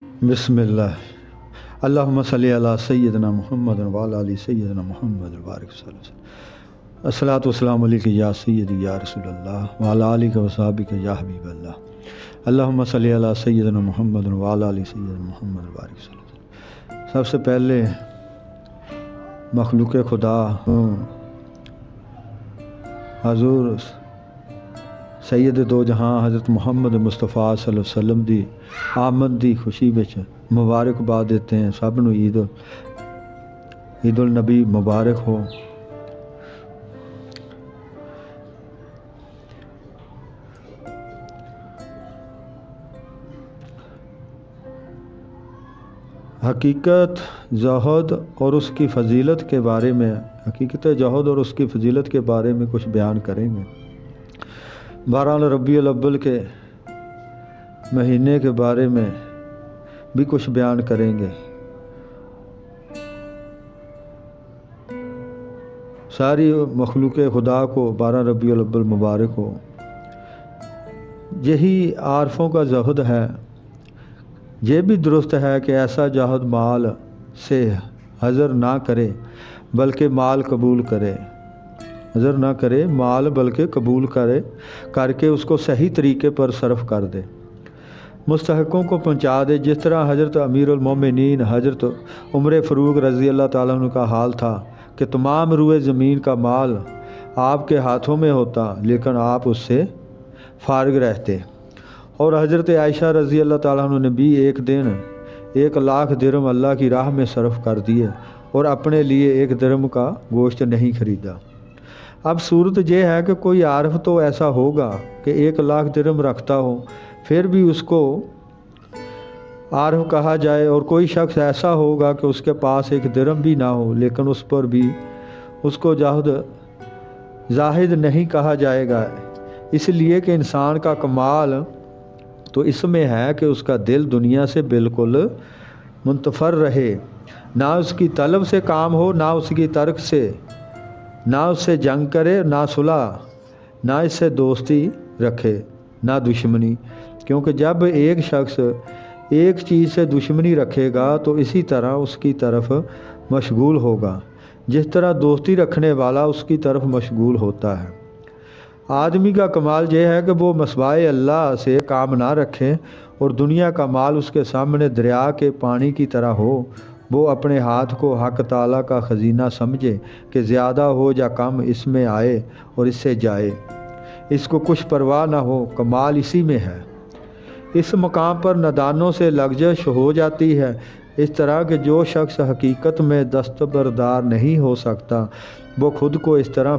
बिस्मिल्लाह। अल्लाहुम्मा सल्ली अला सय्यदना मुहम्मद व अला आलि सय्यदना मुहम्मद बारिक सल्लल्लाहु। अस्सलातु वस्सलामु अलैका या सय्यदी या रसूलल्लाह व अला आलिका व सहाबिका या हबीबल्लाह। अल्लाहुम्मा सल्ली अला सय्यदना मुहम्मद व अला आलि सय्यदना मुहम्मद बारिक सल्लल्लाहु। सबसे पहले मखलूक खुदा हजूर सैयद दो जहां हज़रत मुहम्मद मुस्तफ़ा सल्लल्लाहु अलैहि वसल्लम दी आमद दी खुशी विच मुबारकबाद देते हैं। सब नूं ईद उल नबी मुबारक हो। हकीकत ज़ुहद और उसकी फ़जीलत के बारे में कुछ बयान करेंगे। बहरहाल रबीउल अव्वल के महीने के बारे में भी कुछ बयान करेंगे। सारी मखलूक खुदा को 12 रबीउल अव्वल मुबारक हो। यही आरफों का ज़ुहद है। ये भी दुरुस्त है कि ऐसा ज़ुहद माल से हज़र ना करे बल्कि माल कबूल करे, हज़र ना करे माल बल्कि कबूल करके उसको सही तरीके पर सर्फ कर दे, मुस्तहक़ों को पहुँचा दे। जिस तरह हज़रत अमीरुल मोमिनीन हज़रत उमर फ़ारूक रज़ी अल्लाह ताला अन्हु का हाल था कि तमाम रुए ज़मीन का माल आपके हाथों में होता लेकिन आप उससे फारिग रहते। और हज़रत आयशा रज़ी अल्लाह ताला अन्हा ने भी एक दिन 1,00,000 दिरहम अल्लाह की राह में सर्फ कर दिए और अपने लिए 1 दिरहम का गोश्त नहीं खरीदा। अब सूरत यह है कि कोई आरफ तो ऐसा होगा कि 1,00,000 दिरहम रखता हो फिर भी उसको आरफ कहा जाए, और कोई शख्स ऐसा होगा कि उसके पास 1 दिरहम भी ना हो लेकिन उस पर भी उसको जाहिद नहीं कहा जाएगा। इसलिए कि इंसान का कमाल तो इसमें है कि उसका दिल दुनिया से बिल्कुल मुंतफर रहे, ना उसकी तलब से काम हो, ना उसकी तर्क से, ना उससे जंग करे, ना सुलह, ना इससे दोस्ती रखे, ना दुश्मनी। क्योंकि जब एक शख्स एक चीज़ से दुश्मनी रखेगा तो इसी तरह उसकी तरफ मशगूल होगा जिस तरह दोस्ती रखने वाला उसकी तरफ मशगूल होता है। आदमी का कमाल यह है कि वो मसवाए अल्लाह से काम ना रखें और दुनिया का माल उसके सामने दरिया के पानी की तरह हो। वो अपने हाथ को हक ताला का ख़ज़ीना समझे कि ज़्यादा हो या कम इसमें आए और इससे जाए, इसको कुछ परवाह ना हो। कमाल इसी में है। इस मकाम पर नादानों से लग़ज़श हो जाती है। इस तरह के जो शख्स हकीकत में दस्तबरदार नहीं हो सकता वो खुद को इस तरह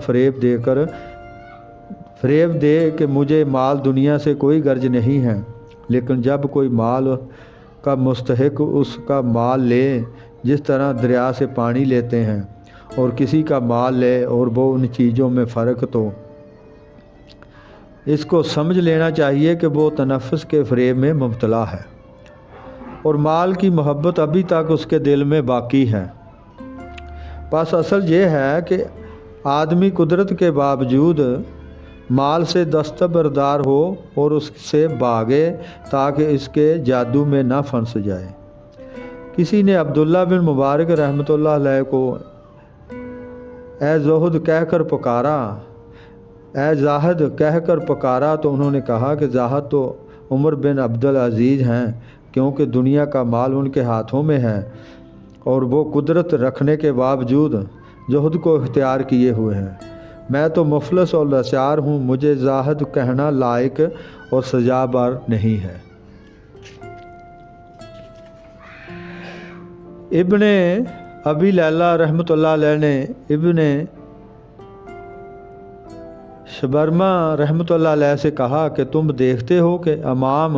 फ़रेब दे कि मुझे माल दुनिया से कोई गर्ज नहीं है, लेकिन जब कोई माल का मुस्तहिक उसका माल ले, जिस तरह दरिया से पानी लेते हैं और किसी का माल ले और वो उन चीज़ों में फ़र्क, तो इसको समझ लेना चाहिए कि वो तनफ़्फ़ुस के फ़रेब में मुब्तला है और माल की मोहब्बत अभी तक उसके दिल में बाकी है। बस असल ये है कि आदमी कुदरत के बावजूद माल से दस्तबरदार हो और उससे भागे ताकि इसके जादू में ना फंस जाए। किसी ने अब्दुल्ला बिन मुबारक रहमतुल्लाह अलैह को ए ज़ुहद कहकर पुकारा, ए ज़ाहिद कहकर पुकारा, तो उन्होंने कहा कि ज़ाहिद तो उमर बिन अब्दुल अज़ीज़ हैं, क्योंकि दुनिया का माल उनके हाथों में है और वो कुदरत रखने के बावजूद ज़ुहद को इख्तियार किए हुए हैं। मैं तो मुफलस और लाचार हूँ, मुझे ज़ाहिद कहना लायक और सजाबार नहीं है। इब्ने अबी लैला रहमतुल्लाह अलैह ने इब्ने शबरमा रहमतुल्लाह अलैह से कहा कि तुम देखते हो कि इमाम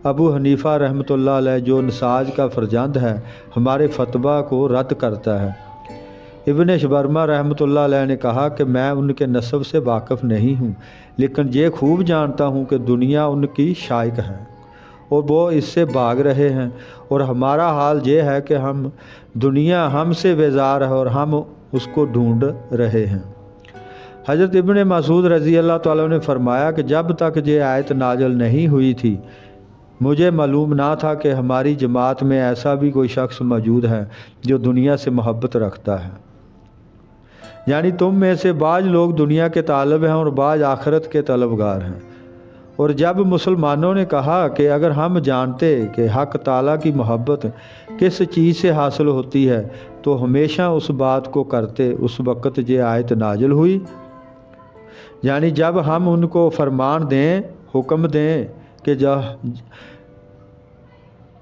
अबू हनीफ़ा रहमतुल्लाह अलैह जो नसाज का फ़र्जंद है हमारे फतवा को रद्द करता है। इब्ने शबरमा रहमतुल्लाह अलैह ने कहा कि मैं उनके नस्ब से वाकिफ़ नहीं हूँ, लेकिन ये खूब जानता हूँ कि दुनिया उनकी शाइक है और वो इससे भाग रहे हैं, और हमारा हाल ये है कि दुनिया हमसे बेजार है और हम उसको ढूंढ रहे हैं। हज़रत इब्ने मसूद रज़ी अल्लाह ताला ने फरमाया कि जब तक ये आयत नाज़िल नहीं हुई थी مجھے معلوم نہ تھا کہ ہماری جماعت میں ایسا بھی کوئی شخص موجود ہے جو دنیا سے محبت رکھتا ہے۔ یعنی تم میں سے بعض لوگ دنیا کے طالب ہیں اور بعض آخرت کے طلبگار ہیں۔ اور جب مسلمانوں نے کہا کہ اگر ہم جانتے کہ حق تعالیٰ کی محبت کس چیز سے حاصل ہوتی ہے تو ہمیشہ اس بات کو کرتے، اس وقت یہ آیت نازل ہوئی۔ یعنی جب ہم ان کو فرمان دیں، حکم دیں کہ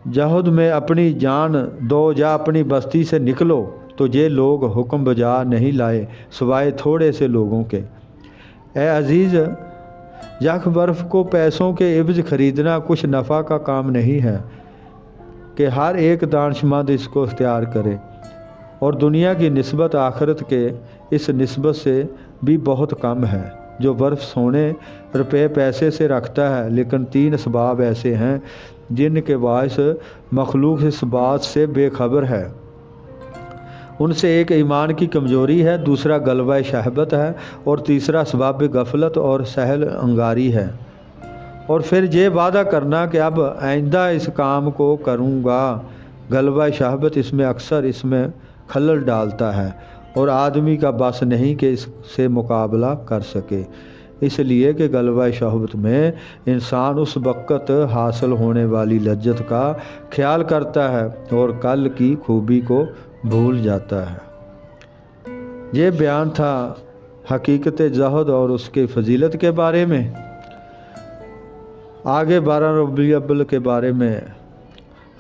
جہد میں اپنی جان دو یا اپنی بستی سے نکلو، تو یہ لوگ حکم بجا نہیں لائے سوائے تھوڑے سے لوگوں کے۔ اے عزیز، یک برف کو پیسوں کے عوض خریدنا کچھ نفع کا کام نہیں ہے کہ ہر ایک دانشمند اس کو اختیار کرے، اور دنیا کی نسبت آخرت کے اس نسبت سے بھی بہت کم ہے۔ جو برف سونے، روپے، پیسے سے رکھتا ہے، لیکن 3 اسباب ایسے ہیں جن کے باعث مخلوق اس بات سے بے خبر ہے۔ ان سے ایک ایمان کی کمزوری ہے، دوسرا غلبہ شہوت ہے، اور تیسرا اسباب غفلت اور سہل انگاری ہے۔ اور پھر یہ وعدہ کرنا کہ اب آئندہ اس کام کو کروں گا، غلبہ شہوت اس میں اکثر خلل ڈالتا ہے، اور آدمی کا بس نہیں کہ اس سے مقابلہ کر سکے، اس لیے کہ غلبہ شہوت میں انسان اس وقت حاصل ہونے والی لذت کا خیال کرتا ہے اور کل کی خوبی کو بھول جاتا ہے۔ یہ بیان تھا حقیقت زہد اور اس کے فضیلت کے بارے میں۔ آگے 12 ربیع الاول کے بارے میں،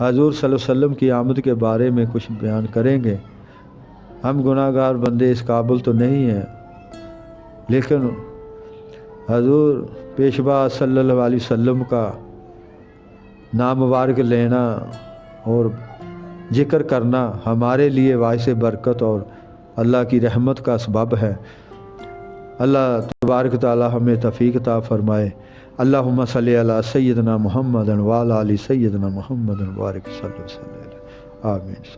حضور صلی اللہ علیہ وسلم کی آمد کے بارے میں کچھ بیان کریں گے۔ ہم گناہ گار بندے اس قابل تو نہیں ہیں، لیکن حضور پیشوا صلی اللہ علیہ وسلم کا نام مبارک لینا اور ذکر کرنا ہمارے لیے باعث برکت اور اللہ کی رحمت کا سبب ہے۔ اللہ تبارک تعالی ہمیں توفیق عطا فرمائے۔ اللہم صلی علی سیدنا محمد وعلی آل سیدنا محمد وبارک صلی اللہ علیہ وسلم۔ آمین۔